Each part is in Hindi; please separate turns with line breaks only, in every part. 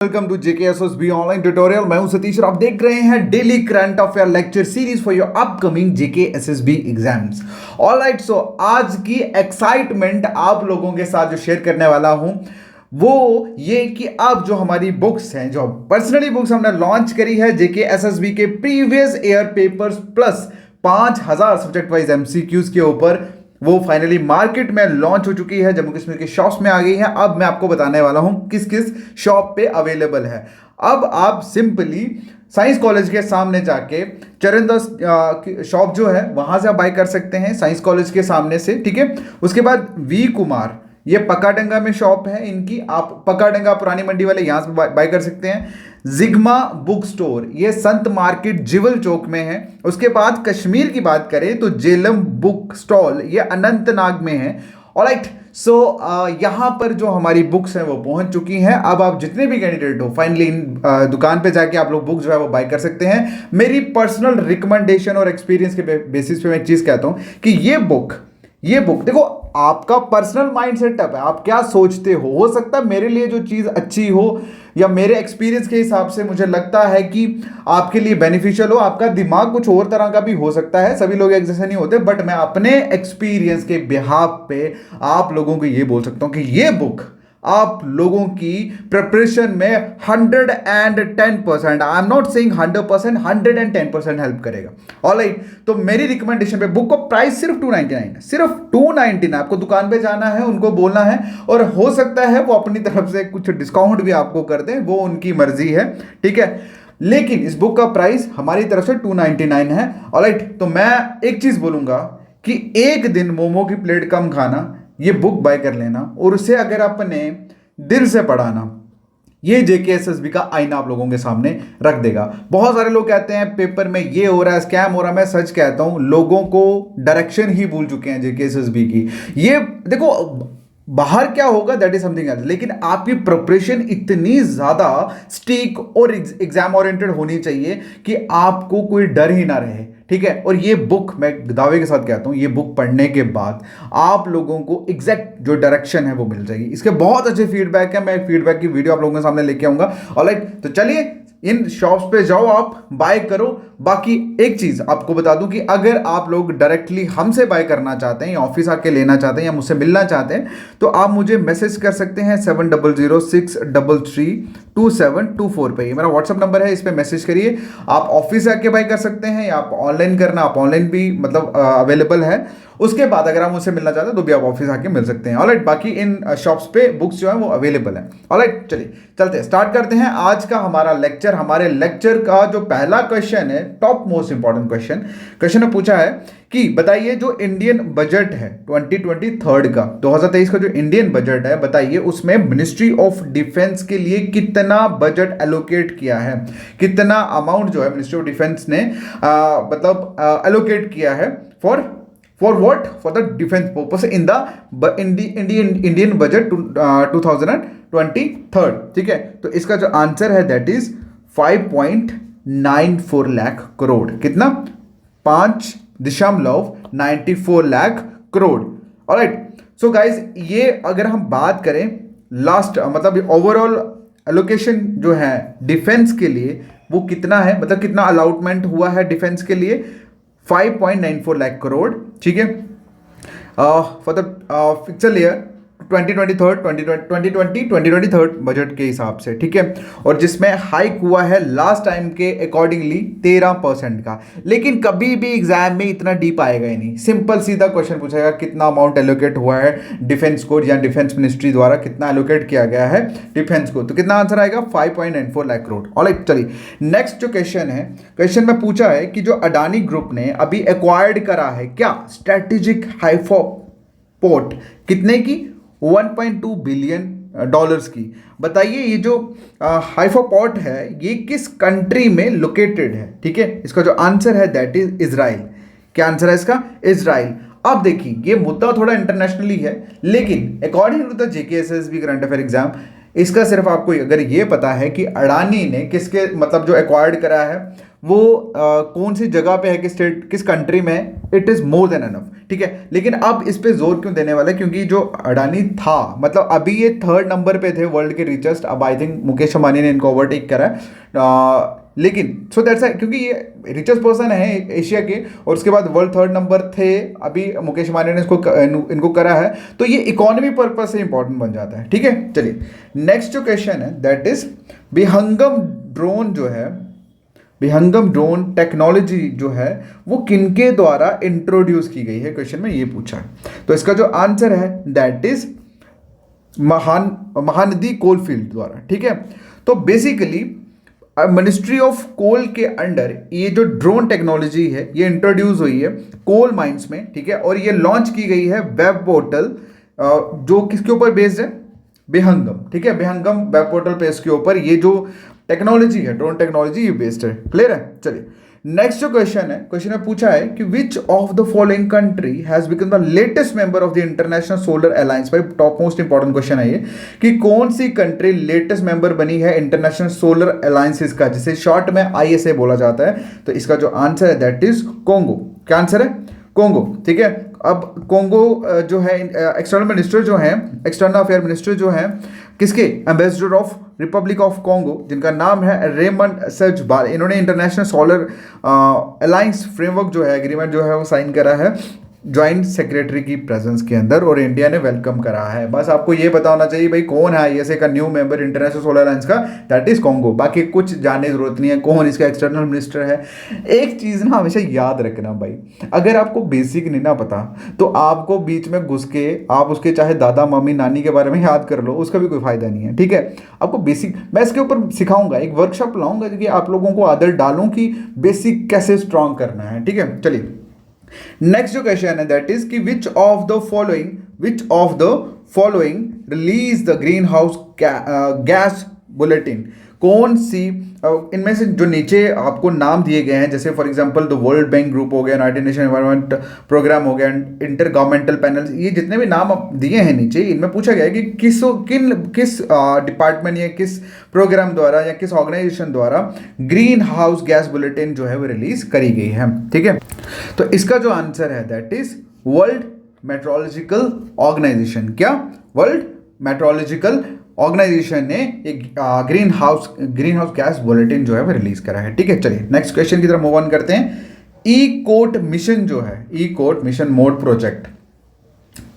Welcome to JKSSB online tutorial. मैं हूं सतीश और आप देख रहे हैं daily current affair lecture series for your upcoming JKSSB exams. Alright, so आज की एक्साइटमेंट आप लोगों के साथ जो शेयर करने वाला हूं वो ये कि अब जो हमारी बुक्स हैं, जो पर्सनली बुक्स हमने लॉन्च करी है जेकेएसएसबी के previous year papers plus 5000 subject wise MCQs के ऊपर, वो फाइनली मार्केट में लॉन्च हो चुकी है, जम्मू कश्मीर के शॉप्स में आ गई है। अब मैं आपको बताने वाला हूं किस किस शॉप पे अवेलेबल है। अब आप सिंपली साइंस कॉलेज के सामने जाके चरणदास शॉप जो है वहां से आप बाय कर सकते हैं, साइंस कॉलेज के सामने से, ठीक है। उसके बाद वी कुमार, ये पकाडंगा में शॉप है इनकी, आप पकाडंगा पुरानी मंडी वाले यहां से बाय कर सकते हैं। जिग्मा बुक स्टोर, ये संत मार्केट जिवल चौक में है। उसके बाद कश्मीर की बात करें तो जेलम बुक स्टॉल, ये अनंतनाग में है। ऑलराइट, सो यहाँ पर जो हमारी बुक्स हैं वो पहुंच चुकी हैं। अब आप जितने भी कैंडिडेट हो फाइनली इन दुकान पे जाके आप लोग बुक जो है वो बाय कर सकते हैं। मेरी पर्सनल रिकमेंडेशन और एक्सपीरियंस के बेसिस पे मैं एक चीज़ कहता हूँ कि ये बुक देखो, आपका पर्सनल माइंड सेटअप है, आप क्या सोचते हो सकता है मेरे लिए जो चीज़ अच्छी हो या मेरे एक्सपीरियंस के हिसाब से मुझे लगता है कि आपके लिए बेनिफिशियल हो। आपका दिमाग कुछ और तरह का भी हो सकता है, सभी लोग एक जैसे नहीं होते, बट मैं अपने एक्सपीरियंस के बिहाफ पे आप लोगों को ये बोल सकता हूं कि ये बुक आप लोगों की प्रिपरेशन में 110%, I am not saying 100%, 110% help करेगा। ऑलराइट, तो मेरी रिकमेंडेशन पे बुक का प्राइस सिर्फ 299 है, सिर्फ 299। आपको दुकान पे जाना है, उनको बोलना है, और हो सकता है वो अपनी तरफ से कुछ डिस्काउंट भी आपको कर दें, वो उनकी मर्जी है, ठीक है। लेकिन इस बुक का प्राइस हमारी तरफ से 299 है। ऑलराइट, तो मैं एक चीज बोलूंगा कि एक दिन मोमो की प्लेट कम खाना, ये बुक बाय कर लेना, और उसे अगर अपने दिल से पढ़ाना, ये जेकेएसएसबी का आईना आप लोगों के सामने रख देगा। बहुत सारे लोग कहते हैं पेपर में ये हो रहा है, स्कैम हो रहा है। मैं सच कहता हूं, लोगों को डायरेक्शन ही भूल चुके हैं जेकेएसएसबी की। ये देखो, बाहर क्या होगा दैट इज समथिंग एल्स, लेकिन आपकी प्रिपरेशन इतनी ज्यादा स्टिक और एग्जाम ओरिएंटेड होनी चाहिए कि आपको कोई डर ही ना रहे, ठीक है। और ये बुक मैं दावे के साथ कहता हूं, ये बुक पढ़ने के बाद आप लोगों को एग्जैक्ट जो डायरेक्शन है वो मिल जाएगी। इसके बहुत अच्छे फीडबैक है, मैं फीडबैक की वीडियो आप लोगों के सामने लेके आऊंगा। ऑलराइट, तो चलिए इन शॉप्स पे जाओ, आप बाय करो। बाकी एक चीज आपको बता दूं कि अगर आप लोग डायरेक्टली हमसे बाय करना चाहते हैं या ऑफिस आके लेना चाहते हैं या मुझसे मिलना चाहते हैं तो आप मुझे मैसेज कर सकते हैं 7006332724 पे। ये मेरा व्हाट्सअप नंबर है, इस पे मैसेज करिए। आप ऑफिस आके बाय कर सकते हैं या आप ऑनलाइन करना, आप ऑनलाइन भी मतलब अवेलेबल है। उसके बाद अगर आप मुझसे मिलना चाहते हैं तो भी आप ऑफिस आके मिल सकते हैं। ऑलराइट, बाकी इन शॉप्स पे बुक्स जो है वो अवेलेबल है। ऑलराइट, चलिए चलते हैं, स्टार्ट करते हैं आज का हमारा लेक्चर। हमारे लेक्चर का जो पहला क्वेश्चन है, टॉप मोस्ट इंपॉर्टेंट क्वेश्चन ने पूछा है कि बताइए जो इंडियन बजट है 2023 का, 2023 का जो इंडियन बजट है, बताइए उसमें मिनिस्ट्री ऑफ डिफेंस के लिए कितना बजट एलोकेट किया है, कितना अमाउंट जो है मिनिस्ट्री ऑफ डिफेंस ने मतलब एलोकेट किया है for what, for the defence purpose in the Indian budget 2023, ठीक है। तो इसका जो आंसर है दैट इज 5.94 लाख करोड़। कितना? 5.94 lakh crore. Alright, so guys, ये अगर हम बात करें लास्ट मतलब ओवरऑल एलोकेशन जो है डिफेंस के लिए वो कितना है, मतलब कितना अलॉटमेंट हुआ है डिफेंस के लिए, 5.94 लाख करोड़, ठीक है, for the fiscal year 2023 budget के हिसाब से, ठीक है। और जिसमें हाइक हुआ है लास्ट टाइम के अकॉर्डिंगली 13% का। लेकिन कभी भी एग्जाम में इतना डीप आएगा ही नहीं, सिंपल सीधा क्वेश्चन पूछेगा कितना अमाउंट एलोकेट हुआ है डिफेंस को, या डिफेंस मिनिस्ट्री द्वारा कितना एलोकेट किया गया है डिफेंस को, तो कितना आंसर आएगा? 5.94 लाख करोड़। ऑलराइट, चलिए नेक्स्ट जो क्वेश्चन है, क्वेश्चन में पूछा है कि जो अडानी ग्रुप ने अभी एक्वायर्ड करा है क्या, स्ट्रेटेजिक हाइफो पोर्ट, कितने की? 1.2 बिलियन डॉलर्स की। बताइए ये जो हाइफोपोर्ट है ये किस कंट्री में लोकेटेड है, ठीक है। इसका जो आंसर है दैट इज इजराइल। क्या आंसर है इसका? इजराइल। अब देखिए ये मुद्दा थोड़ा इंटरनेशनली है, लेकिन according to the JKSSB current affair exam, इसका सिर्फ आपको अगर ये पता है कि अडानी ने किसके मतलब जो एक्वायर्ड करा है वो कौन सी जगह पे है, किस स्टेट किस कंट्री में है, it is more than enough, ठीक है। लेकिन अब इस पे जोर क्यों देने वाला है, क्योंकि जो अडानी था मतलब अभी ये 3rd नंबर पे थे वर्ल्ड के रिचेस्ट, अब आई थिंक मुकेश अंबानी ने इनको ओवरटेक करा है, लेकिन सो दैट्स क्योंकि ये रिचेस्ट पर्सन है एशिया के और उसके बाद वर्ल्ड 3rd नंबर थे, अभी मुकेश अंबानी ने इनको करा है, तो ये इकोनॉमी पर्पज से इंपॉर्टेंट बन जाता है, ठीक है। चलिए नेक्स्ट जो क्वेश्चन है दैट इज विहंगम ड्रोन जो है, विहंगम ड्रोन टेक्नोलॉजी जो है वो किनके द्वारा इंट्रोड्यूस की गई है, क्वेश्चन में ये पूछा है। तो इसका जो आंसर है दैट इज महानदी कोलफील्ड द्वारा, ठीक है। तो बेसिकली मिनिस्ट्री ऑफ कोल के अंडर ये जो ड्रोन टेक्नोलॉजी है ये इंट्रोड्यूस हुई है कोल माइंस में, ठीक है। और ये लॉन्च की गई है वेब पोर्टल जो किसके ऊपर बेस्ड है, विहंगम, ठीक है। विहंगम वेब पोर्टल पे इसके ऊपर ये जो टेक्नोलॉजी है ड्रोन टेक्नोलॉजी ये बेस्ड है, क्लियर है। चलिए नेक्स्ट जो क्वेश्चन है, क्वेश्चन में पूछा है कि which of the following country has become the latest member of the international solar alliance. भाई टॉप मोस्ट इंपॉर्टेंट क्वेश्चन है ये कि कौन सी कंट्री लेटेस्ट मेंबर बनी है इंटरनेशनल सोलर अलायंसेस का, जिसे शॉर्ट में ISA बोला जाता है। तो इसका जो आंसर है दैट इज कोंगो। क्या आंसर है, कोंगो, ठीक है। अब कोंगो जो है एक्सटर्नल मिनिस्टर जो है, एक्सटर्नल अफेयर मिनिस्टर जो है किसके, ambassador of Republic of Congo, जिनका नाम है रेमंड सेजबार, इन्होंने इंटरनेशनल सोलर अलायंस फ्रेमवर्क जो है एग्रीमेंट जो है वो साइन करा है ज्वाइंट सेक्रेटरी की प्रेजेंस के अंदर और इंडिया ने वेलकम करा है। बस आपको ये पता होना चाहिए भाई कौन है ISA का new member international solar alliance का, दैट इज कोंगो। बाकी कुछ जानने की जरूरत नहीं है कौन इसका एक्सटर्नल मिनिस्टर है। एक चीज ना हमेशा याद रखना भाई, अगर आपको बेसिक नहीं ना पता तो आपको बीच में घुस के आप उसके चाहे दादा मम्मी नानी के बारे में याद कर लो, उसका भी कोई फायदा नहीं है, ठीक है। आपको बेसिक मैं इसके ऊपर सिखाऊंगा, एक वर्कशॉप लाऊंगा कि आप लोगों को आदत डालूं कि बेसिक कैसे स्ट्रांग करना है, ठीक है। चलिए नेक्स्ट जो क्वेश्चन है दैट इज कि which of the following release the green house gas bulletin. कौन सी इनमें से जो नीचे आपको नाम दिए गए हैं, जैसे for example the world bank group हो गया, यूनाइटेड नेशन एनवायरनमेंट प्रोग्राम हो गया, इंटर गवर्नमेंटल पैनल, ये जितने भी नाम दिए हैं नीचे, इनमें पूछा गया है कि किस डिपार्टमेंट या किस प्रोग्राम द्वारा या किस ऑर्गेनाइजेशन द्वारा ग्रीन हाउस गैस बुलेटिन जो है वो रिलीज करी गई है, ठीक है। तो इसका जो आंसर है that is World Meteorological Organization. क्या, वर्ल्ड मेट्रोलॉजिकल ऑर्गेनाइजेशन ने एक ग्रीन हाउस गैस बुलेटिन जो है वो रिलीज करा है, ठीक है। चलिए नेक्स्ट क्वेश्चन की तरफ मूव ऑन करते हैं। ई-कोर्ट मिशन जो है, ई-कोर्ट मिशन मोड प्रोजेक्ट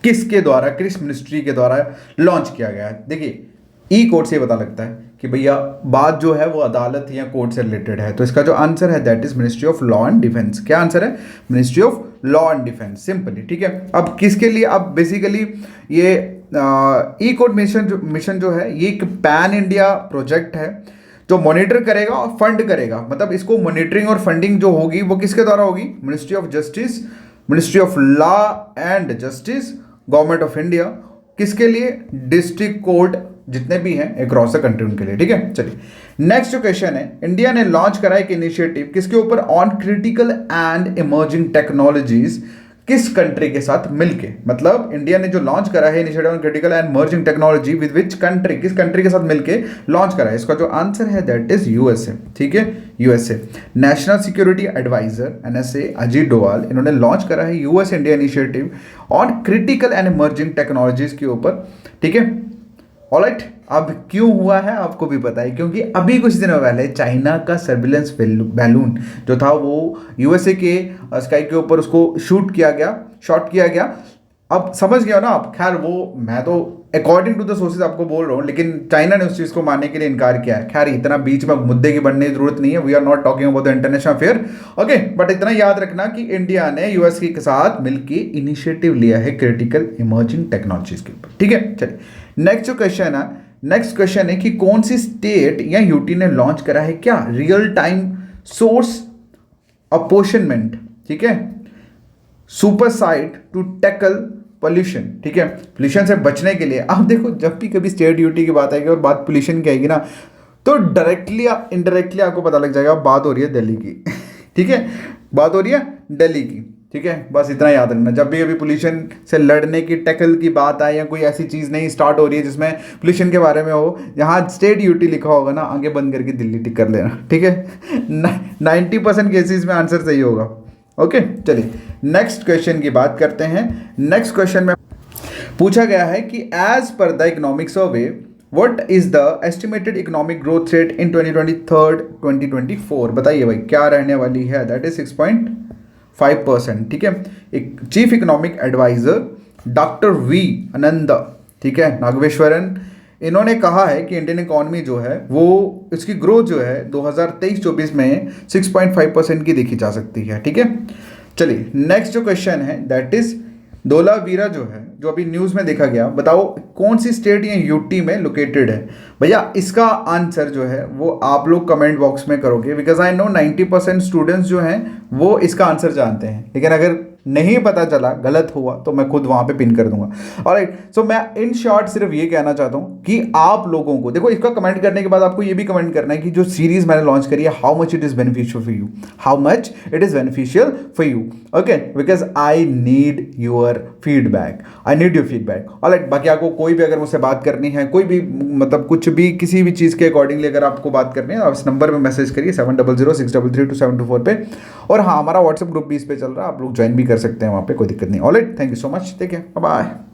किसके द्वारा, किस मिनिस्ट्री के द्वारा लॉन्च किया गया है। देखिए ई कोर्ट से पता लगता है कि भैया बात जो है वो अदालत या कोर्ट से रिलेटेड है, तो इसका जो आंसर है that is ministry of law and defence. क्या आंसर है, ministry of law and defence, simply, ठीक है। अब किसके लिए, अब बेसिकली ये ई कोर्ट मिशन जो है ये एक पैन इंडिया प्रोजेक्ट है जो मॉनिटर करेगा और फंड करेगा, मतलब इसको मॉनिटरिंग और फंडिंग जो होगी वो किसके द्वारा होगी, ministry of justice, ministry of law and justice, government of India. किसके लिए, डिस्ट्रिक्ट कोर्ट जितने भी हैं अक्रॉस द कंट्री उनके लिए, ठीक है। चलिए नेक्स्ट जो क्वेश्चन है, इंडिया ने लॉन्च करा एक इनिशिएटिव किसके ऊपर, on critical and emerging technologies, किस कंट्री के साथ मिलके, मतलब इंडिया ने जो लॉन्च करा है initiative on critical and emerging technology with which country, किस कंट्री के साथ मिलके लॉन्च करा है। इसका जो आंसर है दैट इज यूएसए, ठीक है, USA. National Security Adviser NSA Ajit Doval, इन्होंने लॉन्च करा है US India initiative on critical and emerging technologies के ऊपर, ठीक है। ऑलराइट, अब क्यों हुआ है आपको भी पता है, क्योंकि अभी कुछ दिनों पहले चाइना का सर्विलेंस बैलून जो था वो यूएसए के स्काई के ऊपर उसको शॉट किया गया। अब समझ गया ना आप, खैर वो मैं तो अकॉर्डिंग टू द सोर्सेज आपको बोल रहा हूँ, लेकिन चाइना ने उस चीज़ को मानने के लिए इनकार किया है। खैर इतना बीच में मुद्दे की बढ़ने की जरूरत नहीं है, we are not talking about the international affair, okay. But इतना याद रखना कि इंडिया ने यूएस के साथ मिलकर इनिशिएटिव लिया है क्रिटिकल इमर्जिंग टेक्नोलॉजीज के ऊपर, ठीक है। चलिए नेक्स्ट क्वेश्चन है कि कौन सी स्टेट या यूटी ने लॉन्च करा है क्या, रियल टाइम सोर्स अपोर्शनमेंट, ठीक है, सुपरसाइट टू टैकल पोल्यूशन, ठीक है, पोल्यूशन से बचने के लिए। आप देखो जब भी कभी स्टेट यूटी की बात आएगी और बात पोल्यूशन की आएगी ना, तो डायरेक्टली या इनडायरेक्टली आपको पता लग जाएगा बात हो रही है दिल्ली की ठीक है, बात हो रही है दिल्ली की। ठीक है, बस इतना याद रखना। जब भी अभी पोल्यूशन से लड़ने की टैकल की बात आए या कोई ऐसी चीज़ नहीं स्टार्ट हो रही है जिसमें पोल्यूशन के बारे में हो, यहाँ स्टेट यूटी लिखा होगा ना, आगे बंद करके दिल्ली टिक कर लेना, ठीक है। 90% केसेस में आंसर सही होगा। ओके, चलिए नेक्स्ट क्वेश्चन की बात करते हैं। नेक्स्ट क्वेश्चन में पूछा गया है कि as per the economic survey what is the estimated economic growth rate in 2023-2024। बताइए भाई क्या रहने वाली है। That is 6.5%। ठीक है, एक chief economic adviser doctor V Anand, ठीक है, नागेश्वरन, इन्होंने कहा है कि इंडियन इकोनॉमी जो है वो इसकी ग्रोथ जो है 2023-24 में 6.5% की देखी जा सकती है। ठीक है, चलिए नेक्स्ट जो क्वेश्चन है दैट इज धोलावीरा जो है, जो अभी न्यूज़ में देखा गया, बताओ कौन सी स्टेट या यूटी में लोकेटेड है। भैया इसका आंसर जो है वो आप लोग कमेंट बॉक्स में करोगे, बिकॉज आई नो 90% स्टूडेंट्स जो हैं वो इसका आंसर जानते हैं, लेकिन अगर नहीं पता चला, गलत हुआ, तो मैं खुद वहां पे पिन कर दूंगा। ऑलराइट, सो मैं इन शॉर्ट सिर्फ ये कहना चाहता हूं कि आप लोगों को देखो, इसका कमेंट करने के बाद आपको ये भी कमेंट करना है कि जो सीरीज मैंने लॉन्च करी है, how much it is beneficial for you, how much it is beneficial for you. Okay, because I need your feedback, I need your feedback. Alright, बाकी आपको कोई भी अगर मुझसे बात करनी है, कोई भी मतलब कुछ भी किसी भी चीज़ के अकॉर्डिंगली अगर आपको बात करनी है, आप इस नंबर पे मैसेज करिए 7006332724 पे। और हाँ, हमारा व्हाट्सएप ग्रुप भी इस पे चल रहा है, आप लोग ज्वाइन भी कर सकते हैं वहाँ पे, कोई दिक्कत नहीं। Alright, thank you so much, ठीक है, बाय।